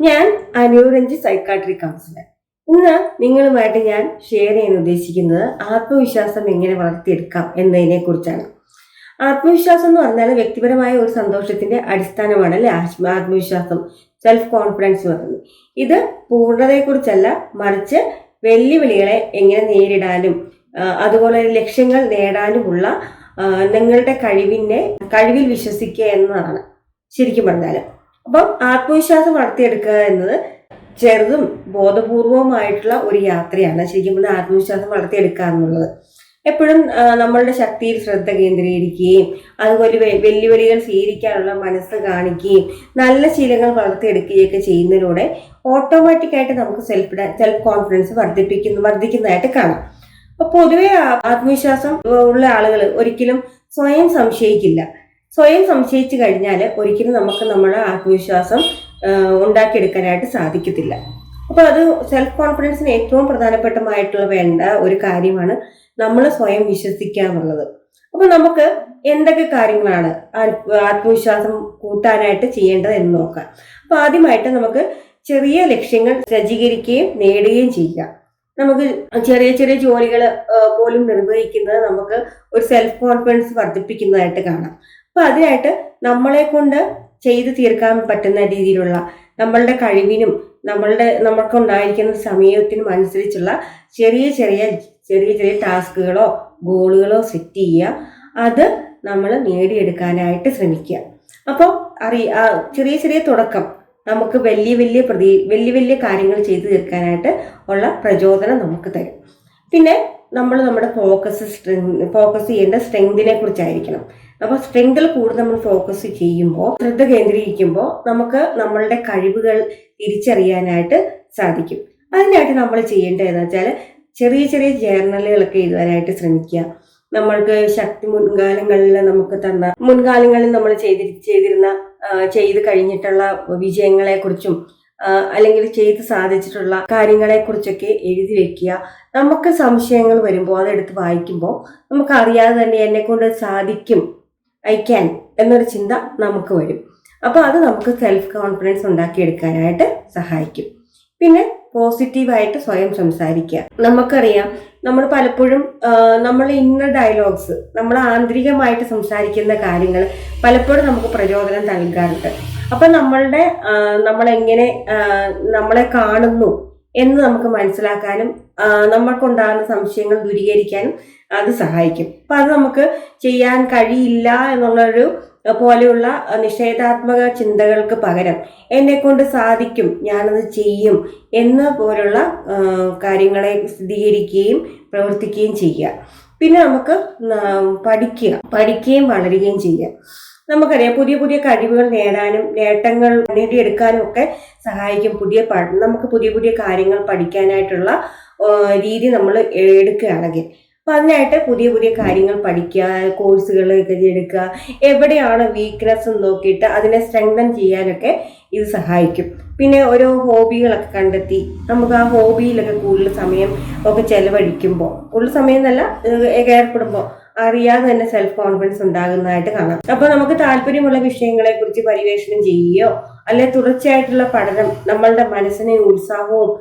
ഞാൻ അനൂരഞ്ജി psychiatric councillor. ഇന്ന് നിങ്ങളുമായിട്ട് ഞാൻ ഷെയർ ചെയ്യാൻ ഉദ്ദേശിക്കുന്നത് ആത്മവിശ്വാസം എങ്ങനെ വളർത്തിയെടുക്കാം എന്നതിനെ കുറിച്ചാണ്. ആത്മവിശ്വാസം എന്ന് പറഞ്ഞാൽ വ്യക്തിപരമായ ഒരു സന്തോഷത്തിന്റെ അടിസ്ഥാനമാണ് അല്ലെ ആത്മവിശ്വാസം, സെൽഫ് കോൺഫിഡൻസ് എന്ന് പറയുന്നത്. ഇത് പൂർണ്ണതയെക്കുറിച്ചല്ല, മറിച്ച് വെല്ലുവിളികളെ എങ്ങനെ നേരിടാനും അതുപോലെ ലക്ഷ്യങ്ങൾ നേടാനുമുള്ള നിങ്ങളുടെ കഴിവിൽ വിശ്വസിക്കുക എന്നതാണ് ശരിക്കും പറഞ്ഞാൽ. അപ്പം ആത്മവിശ്വാസം വളർത്തിയെടുക്കുക എന്നത് ചെറുതും ബോധപൂർവമായിട്ടുള്ള ഒരു യാത്രയാണ്. ശരിക്കും പറഞ്ഞാൽ ആത്മവിശ്വാസം വളർത്തിയെടുക്കുക എന്നുള്ളത് എപ്പോഴും നമ്മളുടെ ശക്തിയിൽ ശ്രദ്ധ കേന്ദ്രീകരിക്കുകയും അതുപോലെ വെല്ലുവിളികൾ സ്വീകരിക്കാനുള്ള മനസ്സ് കാണിക്കുകയും നല്ല ശീലങ്ങൾ വളർത്തിയെടുക്കുകയൊക്കെ ചെയ്യുന്നതിലൂടെ ഓട്ടോമാറ്റിക്കായിട്ട് നമുക്ക് സെൽഫ് കോൺഫിഡൻസ് വർദ്ധിക്കുന്നതായിട്ട് കാണാം. അപ്പൊ പൊതുവെ ആത്മവിശ്വാസം ഉള്ള ആളുകൾ ഒരിക്കലും സ്വയം സംശയിക്കില്ല. സ്വയം സംശയിച്ചു കഴിഞ്ഞാൽ ഒരിക്കലും നമുക്ക് നമ്മുടെ ആത്മവിശ്വാസം ഉണ്ടാക്കിയെടുക്കാനായിട്ട് സാധിക്കത്തില്ല. അപ്പൊ അത് സെൽഫ് കോൺഫിഡൻസിന് ഏറ്റവും പ്രധാനപ്പെട്ടമായിട്ടുള്ള വേണ്ട ഒരു കാര്യമാണ് നമ്മൾ സ്വയം വിശ്വസിക്കുക എന്നുള്ളത്. അപ്പൊ നമുക്ക് എന്തൊക്കെ കാര്യങ്ങളാണ് ആത്മവിശ്വാസം കൂട്ടാനായിട്ട് ചെയ്യേണ്ടത് എന്ന് നോക്കാം. അപ്പൊ ആദ്യമായിട്ട് നമുക്ക് ചെറിയ ലക്ഷ്യങ്ങൾ സജ്ജീകരിക്കുകയും നേടുകയും ചെയ്യുക. നമുക്ക് ചെറിയ ചെറിയ ജോലികൾ പോലും നിർവഹിക്കുന്നത് നമുക്ക് ഒരു സെൽഫ് കോൺഫിഡൻസ് വർദ്ധിപ്പിക്കുന്നതായിട്ട് കാണാം. അപ്പൊ അതിനായിട്ട് നമ്മളെ കൊണ്ട് ചെയ്തു തീർക്കാൻ പറ്റുന്ന രീതിയിലുള്ള നമ്മളുടെ കഴിവിനും നമുക്കുണ്ടായിരിക്കുന്ന സമയത്തിനും അനുസരിച്ചുള്ള ചെറിയ ചെറിയ ടാസ്കുകളോ ഗോളുകളോ സെറ്റ് ചെയ്യുക. അത് നമ്മൾ നേടിയെടുക്കാനായിട്ട് ശ്രമിക്കുക. അപ്പോൾ ചെറിയ തുടക്കം നമുക്ക് വലിയ കാര്യങ്ങൾ ചെയ്തു തീർക്കാനായിട്ട് ഉള്ള പ്രചോദനം നമുക്ക് തരും. പിന്നെ നമ്മൾ നമ്മുടെ ഫോക്കസ് ചെയ്യേണ്ട സ്ട്രെങ്തിനെ കുറിച്ചായിരിക്കണം. അപ്പോൾ സ്ട്രെങ്തിൽ കൂടുതൽ നമ്മൾ ഫോക്കസ് ചെയ്യുമ്പോൾ, ശ്രദ്ധ കേന്ദ്രീകരിക്കുമ്പോൾ നമുക്ക് നമ്മളുടെ കഴിവുകൾ തിരിച്ചറിയാനായിട്ട് സാധിക്കും. അതിനായിട്ട് നമ്മൾ ചെയ്യേണ്ടത് എന്ന് വെച്ചാൽ ചെറിയ ജേർണലുകളൊക്കെ എഴുതാനായിട്ട് ശ്രമിക്കുക. നമ്മൾക്ക് ശക്തി മുൻകാലങ്ങളിൽ നമ്മൾ ചെയ്ത് കഴിഞ്ഞിട്ടുള്ള വിജയങ്ങളെ കുറിച്ചും അല്ലെങ്കിൽ ചെയ്ത് സാധിച്ചിട്ടുള്ള കാര്യങ്ങളെ കുറിച്ചൊക്കെ എഴുതി വെക്കുക. നമുക്ക് സംശയങ്ങൾ വരുമ്പോൾ അതെടുത്ത് വായിക്കുമ്പോൾ നമുക്ക് അറിയാതെ തന്നെ എന്നെ കൊണ്ട് സാധിക്കും, ഐ ക്യാൻ എന്നൊരു ചിന്ത നമുക്ക് വരും. അപ്പൊ അത് നമുക്ക് സെൽഫ് കോൺഫിഡൻസ് ഉണ്ടാക്കിയെടുക്കാനായിട്ട് സഹായിക്കും. പിന്നെ പോസിറ്റീവായിട്ട് സ്വയം സംസാരിക്കുക. നമുക്കറിയാം, നമ്മൾ പലപ്പോഴും നമ്മൾ ഇന്നർ ഡയലോഗ്സ്, നമ്മൾ ആന്തരികമായിട്ട് സംസാരിക്കുന്ന കാര്യങ്ങൾ പലപ്പോഴും നമുക്ക് പ്രചോദനം നൽകാറുണ്ട്. അപ്പൊ നമ്മളെങ്ങനെ നമ്മളെ കാണുന്നു എന്ന് നമുക്ക് മനസ്സിലാക്കാനും നമ്മൾക്കുണ്ടാകുന്ന സംശയങ്ങൾ ദൂരീകരിക്കാനും അത് സഹായിക്കും. അപ്പൊ അത് നമുക്ക് ചെയ്യാൻ കഴിയില്ല എന്നുള്ളൊരു പോലെയുള്ള നിഷേധാത്മക ചിന്തകൾക്ക് പകരം എന്നെ കൊണ്ട് സാധിക്കും, ഞാനത് ചെയ്യും എന്ന പോലുള്ള കാര്യങ്ങളെ സ്ഥിരീകരിക്കുകയും പ്രവർത്തിക്കുകയും ചെയ്യുക. പിന്നെ നമുക്ക് പഠിക്കുകയും വളരുകയും ചെയ്യുക. നമുക്കറിയാം, പുതിയ കഴിവുകൾ നേട്ടങ്ങൾ നേടിയെടുക്കാനും ഒക്കെ സഹായിക്കും. നമുക്ക് പുതിയ കാര്യങ്ങൾ പഠിക്കാനായിട്ടുള്ള രീതി നമ്മൾ എടുക്കുകയാണെങ്കിൽ. അപ്പൊ അതിനായിട്ട് പുതിയ കാര്യങ്ങൾ പഠിക്കുക, കോഴ്സുകളൊക്കെ എടുക്കുക. എവിടെയാണ് വീക്ക്നെസ് നോക്കിയിട്ട് അതിനെ സ്ട്രെങ്തൻ ചെയ്യാനൊക്കെ ഇത് സഹായിക്കും. പിന്നെ ഓരോ ഹോബികളൊക്കെ കണ്ടെത്തി നമുക്ക് ആ ഹോബിയിലൊക്കെ കൂടുതൽ സമയം ഒക്കെ ചെലവഴിക്കുമ്പോൾ, കൂടുതൽ സമയം എന്നല്ല, ഏർപ്പെടുമ്പോൾ അറിയാതെ തന്നെ സെൽഫ് കോൺഫിഡൻസ് ഉണ്ടാകുന്നതായിട്ട് കാണാം. അപ്പൊ നമുക്ക് താല്പര്യമുള്ള വിഷയങ്ങളെ കുറിച്ച് പരിവേഷണം ചെയ്യുകയോ അല്ലെ തുടർച്ചയായിട്ടുള്ള പഠനം നമ്മളുടെ മനസ്സിനെ ഉത്സാഹവും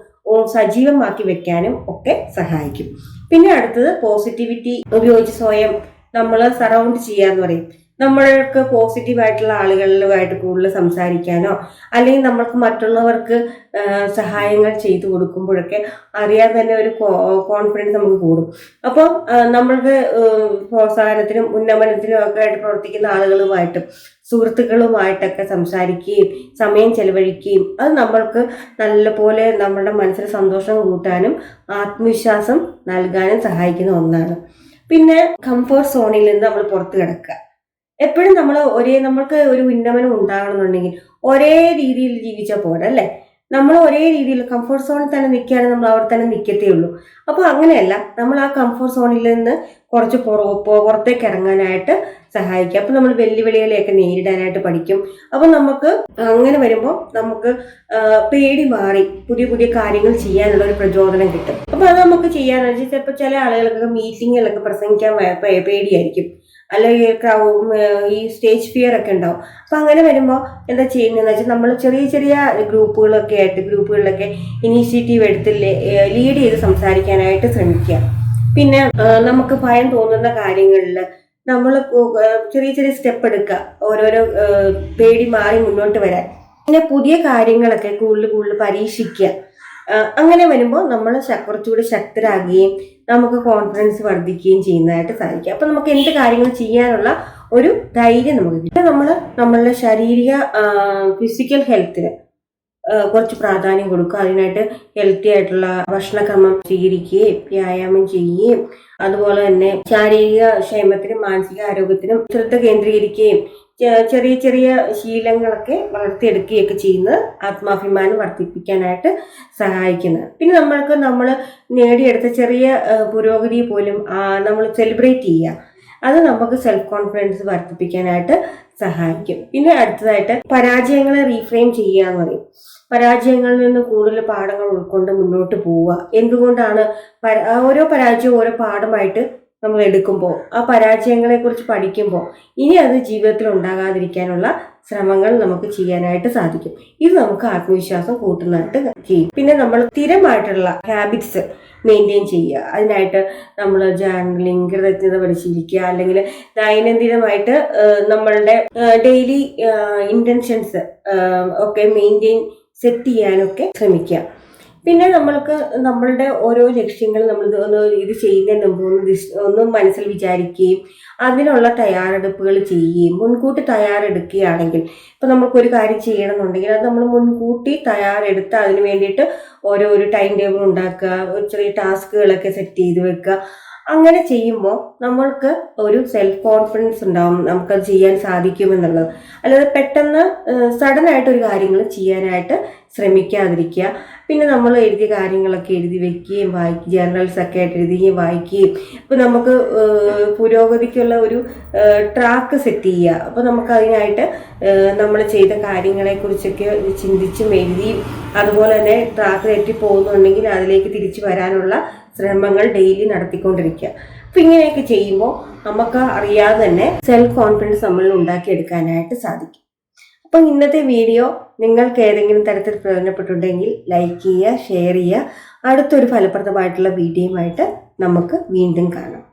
സജീവമാക്കി വെക്കാനും ഒക്കെ സഹായിക്കും. പിന്നെ അടുത്തത് പോസിറ്റിവിറ്റി ഉപയോഗിച്ച് സ്വയം നമ്മൾ സറൗണ്ട് ചെയ്യാന്ന് പറയും. നമ്മൾക്ക് പോസിറ്റീവായിട്ടുള്ള ആളുകളുമായിട്ട് കൂടുതൽ സംസാരിക്കാനോ അല്ലെങ്കിൽ നമ്മൾക്ക് മറ്റുള്ളവർക്ക് സഹായങ്ങൾ ചെയ്തു കൊടുക്കുമ്പോഴൊക്കെ അറിയാതെ തന്നെ ഒരു കോൺഫിഡൻസ് നമുക്ക് കൂടും. അപ്പോൾ നമ്മൾക്ക് പ്രോത്സാഹനത്തിനും ഉന്നമനത്തിനും ഒക്കെ ആയിട്ട് പ്രവർത്തിക്കുന്ന ആളുകളുമായിട്ടും സുഹൃത്തുക്കളുമായിട്ടൊക്കെ സംസാരിക്കുകയും സമയം ചെലവഴിക്കുകയും അത് നമ്മൾക്ക് നല്ലപോലെ നമ്മുടെ മനസ്സിൽ സന്തോഷം കൂട്ടാനും ആത്മവിശ്വാസം നൽകാനും സഹായിക്കുന്ന ഒന്നാണ്. പിന്നെ കംഫർട്ട് സോണിൽ നിന്ന് നമ്മൾ പുറത്ത് കിടക്കുക. എപ്പോഴും നമ്മൾക്ക് ഒരു ഉന്നമനം ഉണ്ടാകണമെന്നുണ്ടെങ്കിൽ ഒരേ രീതിയിൽ ജീവിച്ചാൽ പോരാ അല്ലേ. നമ്മൾ ഒരേ രീതിയിൽ കംഫർട്ട് സോണിൽ തന്നെ നിൽക്കുകയാണെങ്കിൽ നമ്മൾ അവിടെ തന്നെ നിൽക്കത്തേ ഉള്ളൂ. അപ്പോൾ അങ്ങനെയല്ല, നമ്മൾ ആ കംഫർട്ട് സോണിൽ നിന്ന് കുറച്ച് പുറത്തേക്ക് ഇറങ്ങാനായിട്ട് സഹായിക്കും. അപ്പൊ നമ്മൾ വെല്ലുവിളികളെയൊക്കെ നേരിടാനായിട്ട് പഠിക്കും. അപ്പൊ നമുക്ക് അങ്ങനെ വരുമ്പോൾ നമുക്ക് പേടി മാറി പുതിയ കാര്യങ്ങൾ ചെയ്യാനുള്ള ഒരു പ്രചോദനം കിട്ടും. അപ്പൊ അത് നമുക്ക് ചെയ്യാന്ന് വെച്ചാൽ ചിലപ്പോൾ ചില ആളുകൾക്കൊക്കെ മീറ്റിങ്ങുകളൊക്കെ പ്രസംഗിക്കാൻ പേടിയായിരിക്കും. അല്ലെങ്കിൽ ഈ സ്റ്റേജ് ഫിയർ ഒക്കെ ഉണ്ടാവും. അപ്പൊ അങ്ങനെ വരുമ്പോൾ എന്താ ചെയ്യുന്നതെന്ന് വെച്ചാൽ നമ്മൾ ചെറിയ ചെറിയ ഗ്രൂപ്പുകളിലൊക്കെ ഇനീഷ്യേറ്റീവ് എടുത്ത് ലീഡ് ചെയ്ത് സംസാരിക്കാനായിട്ട് ശ്രമിക്കുക. പിന്നെ നമുക്ക് ഭയം തോന്നുന്ന കാര്യങ്ങളിൽ നമ്മൾ ചെറിയ ചെറിയ സ്റ്റെപ്പ് എടുക്കുക, ഓരോരോ പേടി മാറി മുന്നോട്ട് വരാൻ. പിന്നെ പുതിയ കാര്യങ്ങളൊക്കെ കൂടുതൽ കൂടുതൽ പരീക്ഷിക്കുക. അങ്ങനെ വരുമ്പോൾ നമ്മൾ കുറച്ചുകൂടി ശക്തരാകുകയും നമുക്ക് കോൺഫിഡൻസ് വർദ്ധിക്കുകയും ചെയ്യുന്നതായിട്ട് സാധിക്കും. അപ്പൊ നമുക്ക് എന്ത് കാര്യങ്ങൾ ചെയ്യാനുള്ള ഒരു ധൈര്യം നമുക്ക് കിട്ടും. പിന്നെ നമ്മളുടെ ശാരീരിക ഫിസിക്കൽ ഹെൽത്തിന് കുറച്ച് പ്രാധാന്യം കൊടുക്കുക. അതിനായിട്ട് ഹെൽത്തി ആയിട്ടുള്ള ഭക്ഷണക്രമം സ്വീകരിക്കുകയും വ്യായാമം ചെയ്യുകയും അതുപോലെ തന്നെ ശാരീരിക ക്ഷേമത്തിനും മാനസിക ആരോഗ്യത്തിനും ശ്രദ്ധ കേന്ദ്രീകരിക്കുകയും ചെറിയ ചെറിയ ശീലങ്ങളൊക്കെ വളർത്തിയെടുക്കുകയൊക്കെ ചെയ്യുന്നത് ആത്മാഭിമാനം വർദ്ധിപ്പിക്കാനായിട്ട് സഹായിക്കുന്നത്. പിന്നെ നമ്മൾ നേടിയെടുത്ത ചെറിയ പുരോഗതി പോലും നമ്മൾ സെലിബ്രേറ്റ് ചെയ്യുക. അത് നമുക്ക് സെൽഫ് കോൺഫിഡൻസ് വർദ്ധിപ്പിക്കാനായിട്ട് സഹായിക്കും. പിന്നെ അടുത്തതായിട്ട് പരാജയങ്ങളെ റീഫ്രെയിം ചെയ്യുക എന്ന് പറയും. പരാജയങ്ങളിൽ നിന്ന് കൂടുതൽ പാഠങ്ങൾ ഉൾക്കൊണ്ട് മുന്നോട്ട് പോവുക. എന്തുകൊണ്ടാണ് ഓരോ പരാജയവും ഓരോ പാഠമായിട്ട് നമ്മൾ എടുക്കുമ്പോൾ, ആ പരാജയങ്ങളെ കുറിച്ച് പഠിക്കുമ്പോൾ ഇനി അത് ജീവിതത്തിൽ ഉണ്ടാകാതിരിക്കാനുള്ള ശ്രമങ്ങൾ നമുക്ക് ചെയ്യാനായിട്ട് സാധിക്കും. ഇത് നമുക്ക് ആത്മവിശ്വാസം കൂട്ടുന്നതായിട്ട് ചെയ്യും. പിന്നെ നമ്മൾ സ്ഥിരമായിട്ടുള്ള ഹാബിറ്റ്സ് മെയിൻറ്റെയിൻ ചെയ്യുക. അതിനായിട്ട് നമ്മൾ ജേർണലിംഗ്, കൃതജ്ഞത പരിശീലിക്കുക, അല്ലെങ്കിൽ ദൈനംദിനമായിട്ട് നമ്മളുടെ ഡെയിലി ഇന്റൻഷൻസ് ഒക്കെ സെറ്റ് ചെയ്യാനൊക്കെ ശ്രമിക്കുക. പിന്നെ നമ്മളുടെ ഓരോ ലക്ഷ്യങ്ങൾ നമ്മൾ ഇത് ചെയ്യുന്നതിന് മുമ്പ് ഒന്ന് മനസ്സിൽ വിചാരിക്കുകയും അതിനുള്ള തയ്യാറെടുപ്പുകൾ ചെയ്യുകയും മുൻകൂട്ടി തയ്യാറെടുക്കുകയാണെങ്കിൽ, ഇപ്പൊ നമുക്കൊരു കാര്യം ചെയ്യണമെന്നുണ്ടെങ്കിൽ അത് നമ്മൾ മുൻകൂട്ടി തയ്യാറെടുത്ത് അതിന് വേണ്ടിയിട്ട് ഒരു ടൈം ടേബിൾ ഉണ്ടാക്കുക, ചെറിയ ടാസ്കുകളൊക്കെ സെറ്റ് ചെയ്ത് വെക്കുക. അങ്ങനെ ചെയ്യുമ്പോൾ നമ്മൾക്ക് ഒരു സെൽഫ് കോൺഫിഡൻസ് ഉണ്ടാവും, നമുക്കത് ചെയ്യാൻ സാധിക്കുമെന്നുള്ളത്. അല്ലാതെ പെട്ടെന്ന് സഡൻ ആയിട്ട് ഒരു കാര്യങ്ങൾ ചെയ്യാനായിട്ട് ശ്രമിക്കാതിരിക്കുക. പിന്നെ നമ്മൾ എഴുതിയ കാര്യങ്ങളൊക്കെ എഴുതി വെക്കുകയും ജേർണൽസ് ഒക്കെ ആയിട്ട് എഴുതുകയും വായിക്കുകയും. ഇപ്പം നമുക്ക് പുരോഗതിക്കുള്ള ഒരു ട്രാക്ക് സെറ്റ് ചെയ്യുക. അപ്പോൾ നമുക്ക് അതിനായിട്ട് നമ്മൾ ചെയ്ത കാര്യങ്ങളെക്കുറിച്ചൊക്കെ ചിന്തിച്ചും എഴുതിയും അതുപോലെ തന്നെ ട്രാക്ക് തെറ്റി പോകുന്നുണ്ടെങ്കിൽ അതിലേക്ക് തിരിച്ചു വരാനുള്ള ശ്രമങ്ങൾ ഡെയിലി നടത്തിക്കൊണ്ടിരിക്കുക. അപ്പം ഇങ്ങനെയൊക്കെ ചെയ്യുമ്പോൾ നമുക്ക് അറിയാതെ തന്നെ സെൽഫ് കോൺഫിഡൻസ് നമ്മൾ ഉണ്ടാക്കിയെടുക്കാനായിട്ട് സാധിക്കും. അപ്പം ഇന്നത്തെ വീഡിയോ നിങ്ങൾക്ക് ഏതെങ്കിലും തരത്തിൽ പ്രയോജനപ്പെട്ടിട്ടുണ്ടെങ്കിൽ ലൈക്ക് ചെയ്യുക, ഷെയർ ചെയ്യുക. അടുത്തൊരു ഫലപ്രദമായിട്ടുള്ള വീഡിയോയുമായിട്ട് നമുക്ക് വീണ്ടും കാണാം.